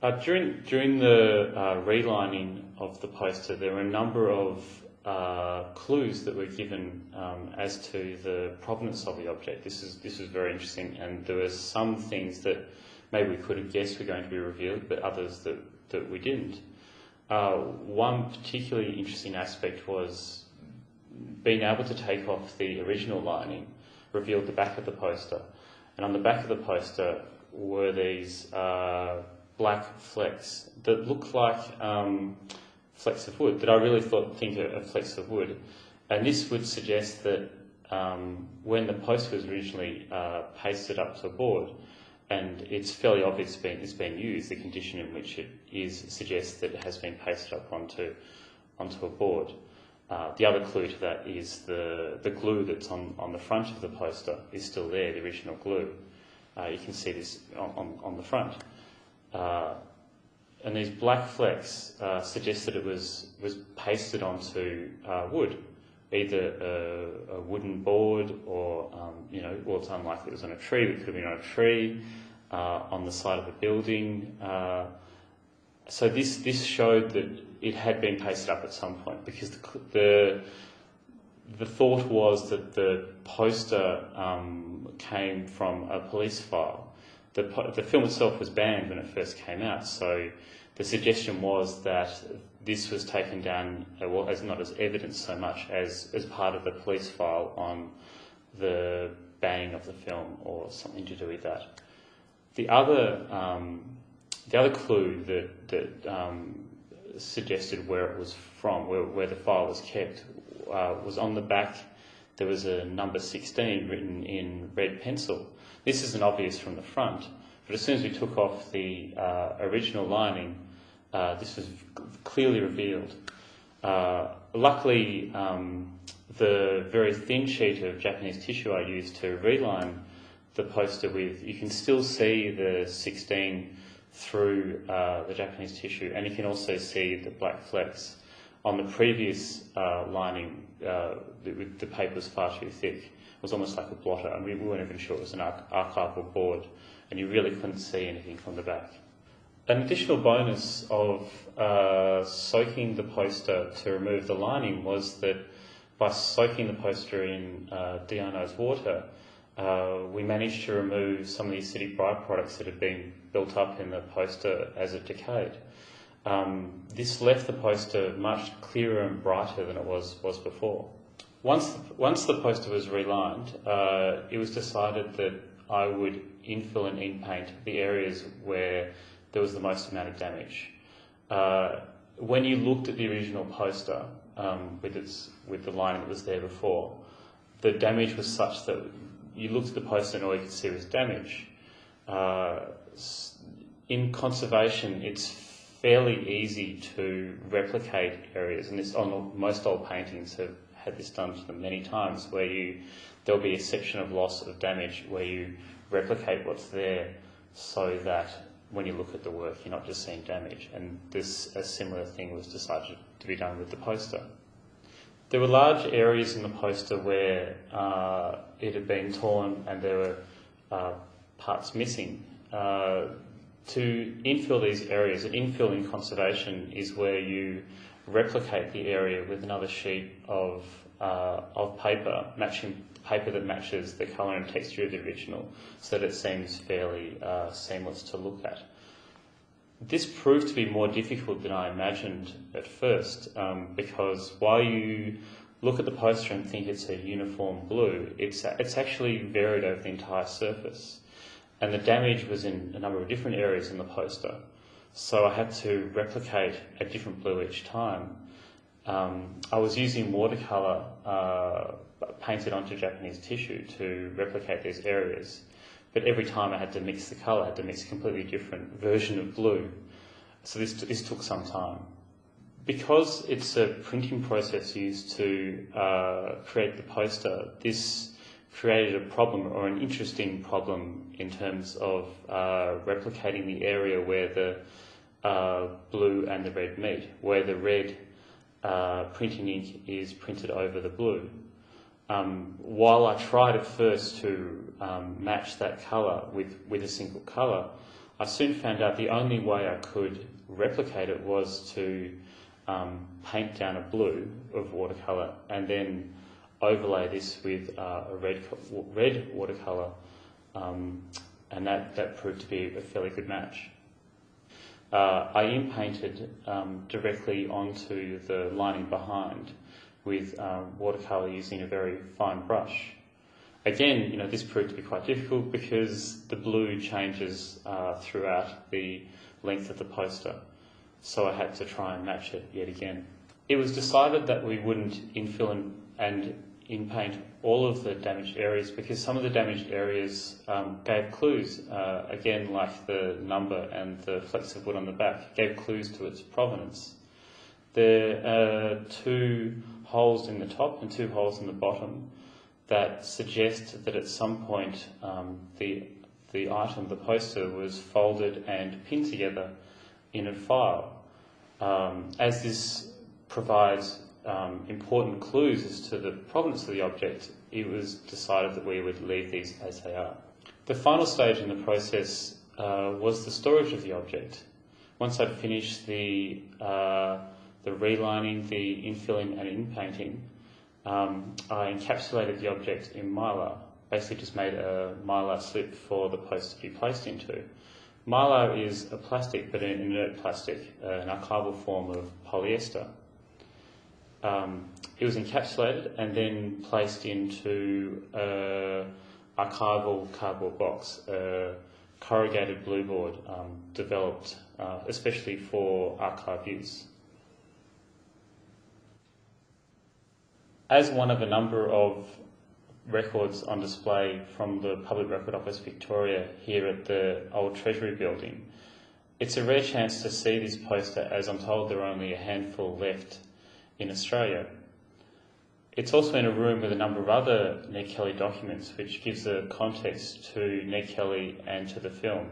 During the relining of the poster, there were a number of clues that were given as to the provenance of the object. This was very interesting, and there were some things that maybe we could have guessed were going to be revealed, but others that we didn't. One particularly interesting aspect was being able to take off the original lining revealed the back of the poster, and on the back of the poster were these black flecks that looked like flecks of wood, that I really think are flecks of wood. And this would suggest that when the poster was originally pasted up to a board, and it's fairly obvious it's been used, the condition in which it is suggests that it has been pasted up onto a board. The other clue to that is the glue that's on the front of the poster is still there, the original glue. You can see this on the front. And these black flecks suggest that it was pasted onto wood, either a wooden board or, well, it's unlikely it was on a tree, it could have been on a tree, on the side of a building. So this showed that it had been pasted up at some point, because the thought was that the poster came from a police file. The film itself was banned when it first came out, so the suggestion was that this was taken down, well, not as evidence so much as part of the police file on the banning of the film or something to do with that. The other clue that suggested where it was from, where the file was kept, was on the back. There was a number 16 written in red pencil. This isn't obvious from the front, but as soon as we took off the original lining, this was clearly revealed. Luckily, the very thin sheet of Japanese tissue I used to reline the poster with, you can still see the 16 through the Japanese tissue, and you can also see the black flecks. On the previous lining, the paper was far too thick. It was almost like a blotter, and we weren't even sure it was an archival board, and you really couldn't see anything from the back. An additional bonus of soaking the poster to remove the lining was that by soaking the poster in deionized water, we managed to remove some of the acidic byproducts that had been built up in the poster as it decayed. This left the poster much clearer and brighter than it was before. Once the poster was relined, it was decided that I would infill and in-paint the areas where there was the most amount of damage. When you looked at the original poster with the lining that was there before, the damage was such that you looked at the poster and all you could see was damage. In conservation, it's fairly easy to replicate areas, and most old paintings have had this done to them many times, where there'll be a section of loss of damage where you replicate what's there so that when you look at the work, you're not just seeing damage. And a similar thing was decided to be done with the poster. There were large areas in the poster where it had been torn and there were parts missing. To infill these areas, an infill in conservation is where you replicate the area with another sheet of paper, paper that matches the colour and texture of the original, so that it seems fairly seamless to look at. This proved to be more difficult than I imagined at first, because while you look at the poster and think it's a uniform blue, it's actually varied over the entire surface. And the damage was in a number of different areas in the poster. So I had to replicate a different blue each time. I was using watercolour painted onto Japanese tissue to replicate these areas. But every time I had to mix the colour, I had to mix a completely different version of blue. So this took some time. Because it's a printing process used to create the poster, this created a problem, or an interesting problem, in terms of replicating the area where the blue and the red meet, where the red printing ink is printed over the blue. While I tried at first to match that colour with a single colour, I soon found out the only way I could replicate it was to paint down a blue of watercolour and then overlay this with a red watercolour, and that proved to be a fairly good match. I inpainted directly onto the lining behind with watercolour using a very fine brush. Again, this proved to be quite difficult because the blue changes throughout the length of the poster, so I had to try and match it yet again. It was decided that we wouldn't infill and inpaint all of the damaged areas because some of the damaged areas gave clues, again like the number and the flecks of wood on the back, gave clues to its provenance. There are 2 holes in the top and 2 holes in the bottom that suggest that at some point the item, the poster, was folded and pinned together in a file. As this provides important clues as to the provenance of the object, it was decided that we would leave these as they are. The final stage in the process was the storage of the object. Once I'd finished the relining, the infilling and inpainting, I encapsulated the object in mylar. Basically just made a mylar slip for the poster to be placed into. Mylar is a plastic, but an inert plastic, an archival form of polyester. It was encapsulated and then placed into an archival cardboard box, a corrugated blue board developed especially for archive use. As one of a number of records on display from the Public Record Office Victoria here at the old Treasury building, it's a rare chance to see this poster, as I'm told there are only a handful left in Australia. It's also in a room with a number of other Ned Kelly documents, which gives a context to Ned Kelly and to the film.